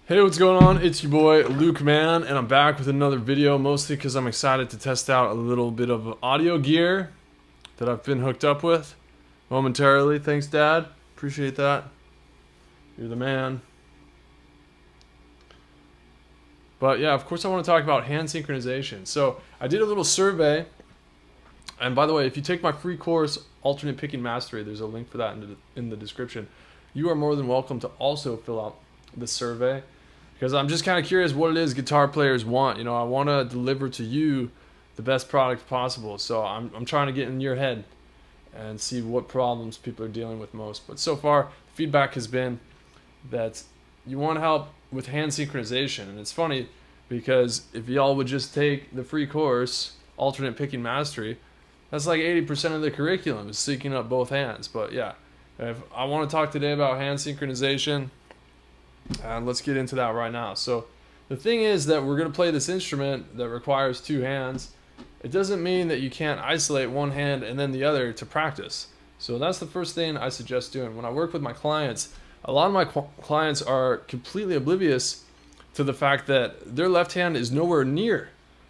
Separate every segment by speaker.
Speaker 1: Hey, what's going on? It's your boy Luke Man, and I'm back with another video, mostly because I'm excited to test out a little bit of audio gear that I've been hooked up with momentarily. Thanks, Dad. Appreciate that. You're the man. But yeah, of course I want to talk about hand synchronization. So I did a little survey, and by the way, if you take my free course, Alternate Picking Mastery, there's a link for that in the description. You are more than welcome to also fill out the survey, because I'm just kind of curious what it is guitar players want. You know, I want to deliver to you the best product possible. So I'm trying to get in your head and see what problems people are dealing with most. But so far, feedback has been that you want help with hand synchronization. And it's funny because if y'all would just take the free course, Alternate Picking Mastery, that's like 80% of the curriculum is syncing up both hands. But yeah, I want to talk today about hand synchronization. And let's get into that right now. So the thing is that we're going to play this instrument that requires two hands. It doesn't mean that you can't isolate one hand and then the other to practice. So that's the first thing I suggest doing. When I work with my clients, a lot of my clients are completely oblivious to the fact that their left hand is nowhere near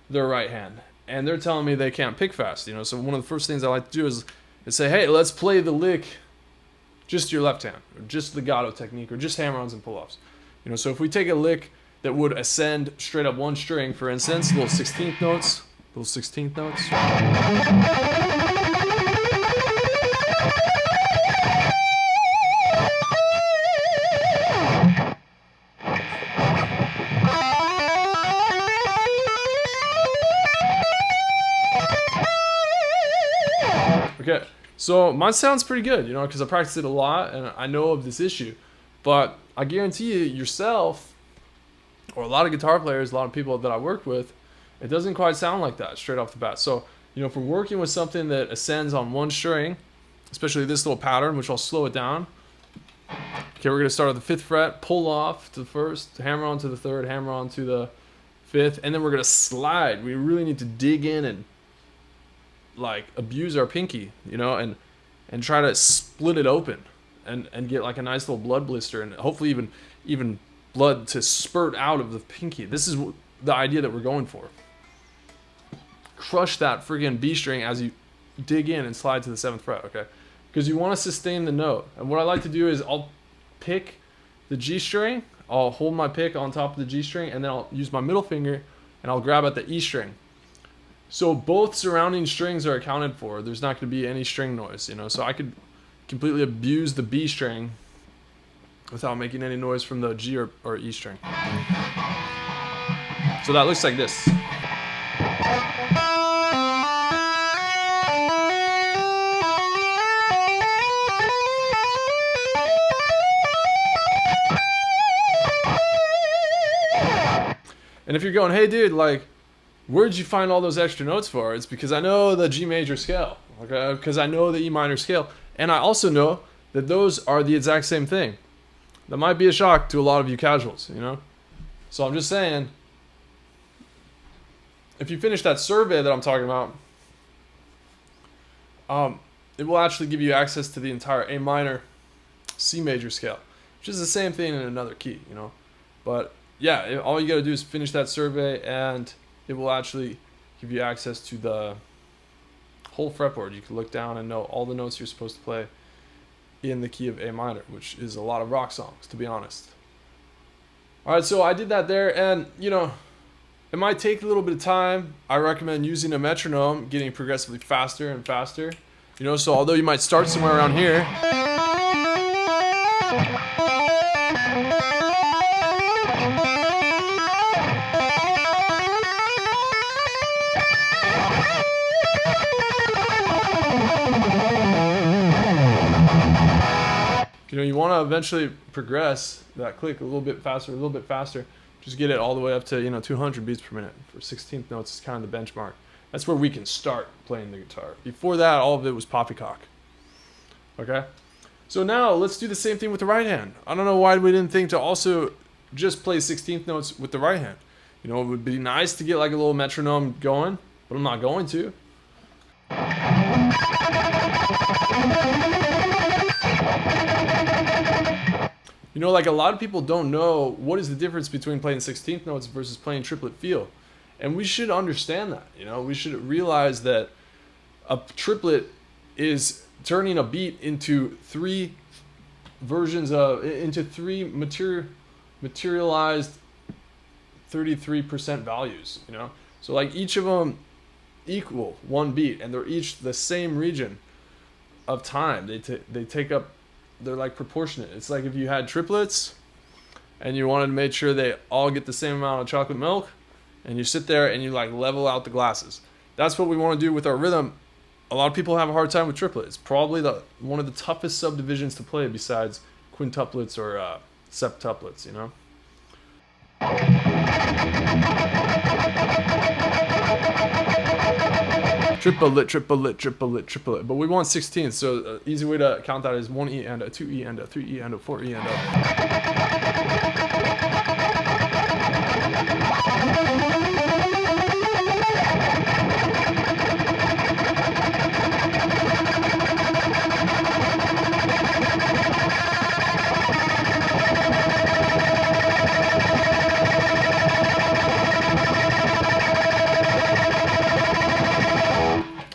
Speaker 1: their right hand. And they're telling me they can't pick fast. You know, so one of the first things I like to do is say, hey, let's play the lick just your left hand, or just legato technique, or just hammer-ons and pull-offs. You know, so if we take a lick that would ascend straight up one string, for instance, little 16th notes. Okay, so mine sounds pretty good, you know, because I practice it a lot and I know of this issue. But I guarantee you, yourself, or a lot of guitar players, a lot of people that I work with, it doesn't quite sound like that straight off the bat. So, you know, if we're working with something that ascends on one string, especially this little pattern, which I'll slow it down. Okay, we're going to start at the 5th fret, pull off to the 1st, hammer on to the 3rd, hammer on to the 5th, and then we're going to slide. We really need to dig in and like abuse our pinky, you know, and try to split it open and get like a nice little blood blister, and hopefully even blood to spurt out of the pinky. This is the idea that we're going for. Crush that friggin' B string as you dig in and slide to the 7th fret, okay? Because you want to sustain the note. And what I like to do is I'll pick the G string, I'll hold my pick on top of the G string, and then I'll use my middle finger and I'll grab at the E string. So both surrounding strings are accounted for. There's not going to be any string noise, you know. So I could completely abuse the B string without making any noise from the G or E string. So that looks like this. And if you're going, hey dude, like, where'd you find all those extra notes for? It's because I know the G major scale, okay? Because I know the E minor scale. And I also know that those are the exact same thing. That might be a shock to a lot of you casuals, you know? So I'm just saying, if you finish that survey that I'm talking about, it will actually give you access to the entire A minor, C major scale, which is the same thing in another key, you know? But yeah, all you gotta do is finish that survey and it will actually give you access to the whole fretboard. You can look down and know all the notes you're supposed to play in the key of A minor, which is a lot of rock songs, to be honest. All right, so I did that there, and you know, it might take a little bit of time. I recommend using a metronome, getting progressively faster and faster. You know, so although you might start somewhere around here, you know, you want to eventually progress that click a little bit faster, a little bit faster. Just get it all the way up to, you know, 200 beats per minute. For 16th notes is kind of the benchmark. That's where we can start playing the guitar. Before that, all of it was poppycock. Okay? So now let's do the same thing with the right hand. I don't know why we didn't think to also just play 16th notes with the right hand. You know, it would be nice to get like a little metronome going, but I'm not going to. You know, like a lot of people don't know what is the difference between playing 16th notes versus playing triplet feel. And we should understand that, you know, we should realize that a triplet is turning a beat into three versions of, into three materialized 33% values, you know. So like each of them equal one beat, and they're each the same region of time. They take up, they're like proportionate. It's like if you had triplets and you wanted to make sure they all get the same amount of chocolate milk, and you sit there and you like level out the glasses. That's what we want to do with our rhythm. A lot of people have a hard time with triplets. It's probably one of the toughest subdivisions to play besides quintuplets or septuplets, you know. Triplet, triplet, triplet, triplet. But we want 16th, so easy way to count that is 1 E and a 2 E and a 3 E and a 4 E and a.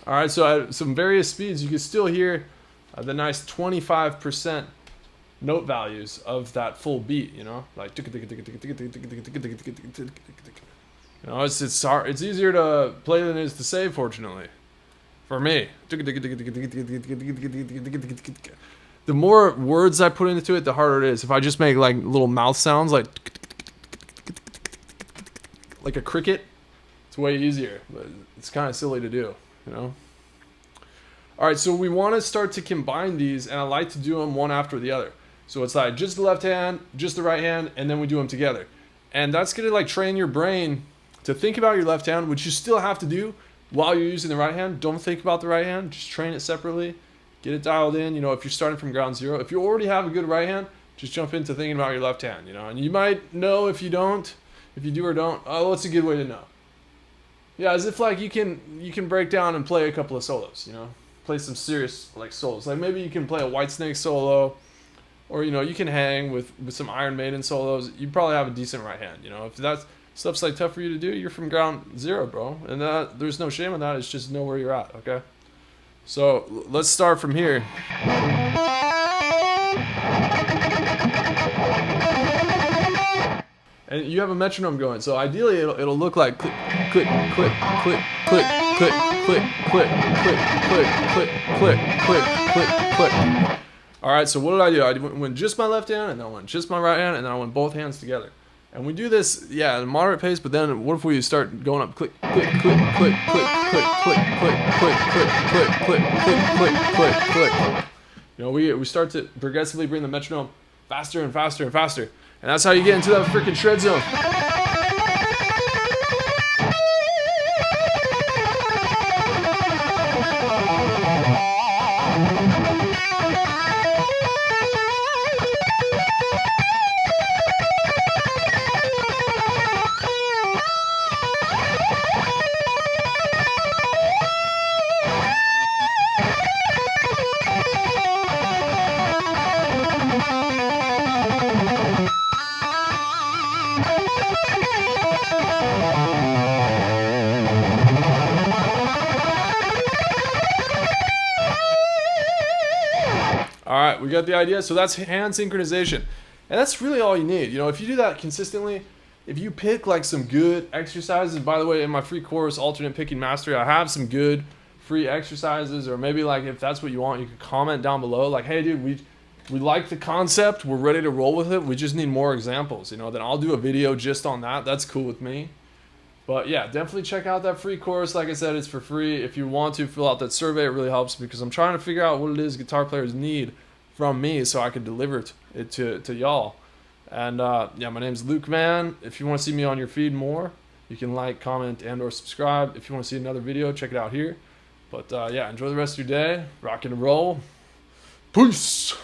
Speaker 1: All right, so at some various speeds, you can still hear the nice 25% note values of that full beat, you know, like, you know, it's hard, it's easier to play than it is to say, fortunately, for me. The more words I put into it, the harder it is. If I just make like little mouth sounds, like a cricket, it's way easier, but it's kind of silly to do, you know. All right, so we want to start to combine these, and I like to do them one after the other. So it's like just the left hand, just the right hand, and then we do them together. And that's gonna like train your brain to think about your left hand, which you still have to do while you're using the right hand. Don't think about the right hand, just train it separately, get it dialed in. You know, if you're starting from ground zero, if you already have a good right hand, just jump into thinking about your left hand, you know. And you might know if you don't, if you do or don't. Oh, what's a good way to know? Yeah, as if like you can break down and play a couple of solos, you know. Play some serious like solos. Like maybe you can play a Whitesnake solo, or you know, you can hang with some Iron Maiden solos. You probably have a decent right hand, you know. If that stuff's like tough for you to do, you're from ground zero, bro. And that there's no shame in that. It's just know where you're at, okay? So let's start from here. And you have a metronome going, so ideally it'll look like click, click, click, click, click, click, click, click, click, click, click, click, click, click, click. All right, so what did I do? I went just my left hand, and then I went just my right hand, and then I went both hands together. And we do this, yeah, at a moderate pace, but then what if we start going up click, click, click, click, click, click, click, click, click, click, click, click, click, click, click, click. You know, we start to progressively bring the metronome faster and faster and faster. And that's how you get into that freaking shred zone. All right, we got the idea. So that's hand synchronization. And that's really all you need. You know, if you do that consistently, if you pick like some good exercises, by the way, in my free course, Alternate Picking Mastery, I have some good free exercises, or maybe like if that's what you want, you can comment down below like, hey dude, we like the concept, we're ready to roll with it, we just need more examples, you know, then I'll do a video just on that. That's cool with me. But yeah, definitely check out that free course. Like I said, it's for free. If you want to fill out that survey, it really helps because I'm trying to figure out what it is guitar players need from me so I can deliver it to y'all. And yeah, my name's Luke, man. If you want to see me on your feed more, you can like, comment, and or subscribe. If you want to see another video, check it out here. But yeah, enjoy the rest of your day. Rock and roll. Peace.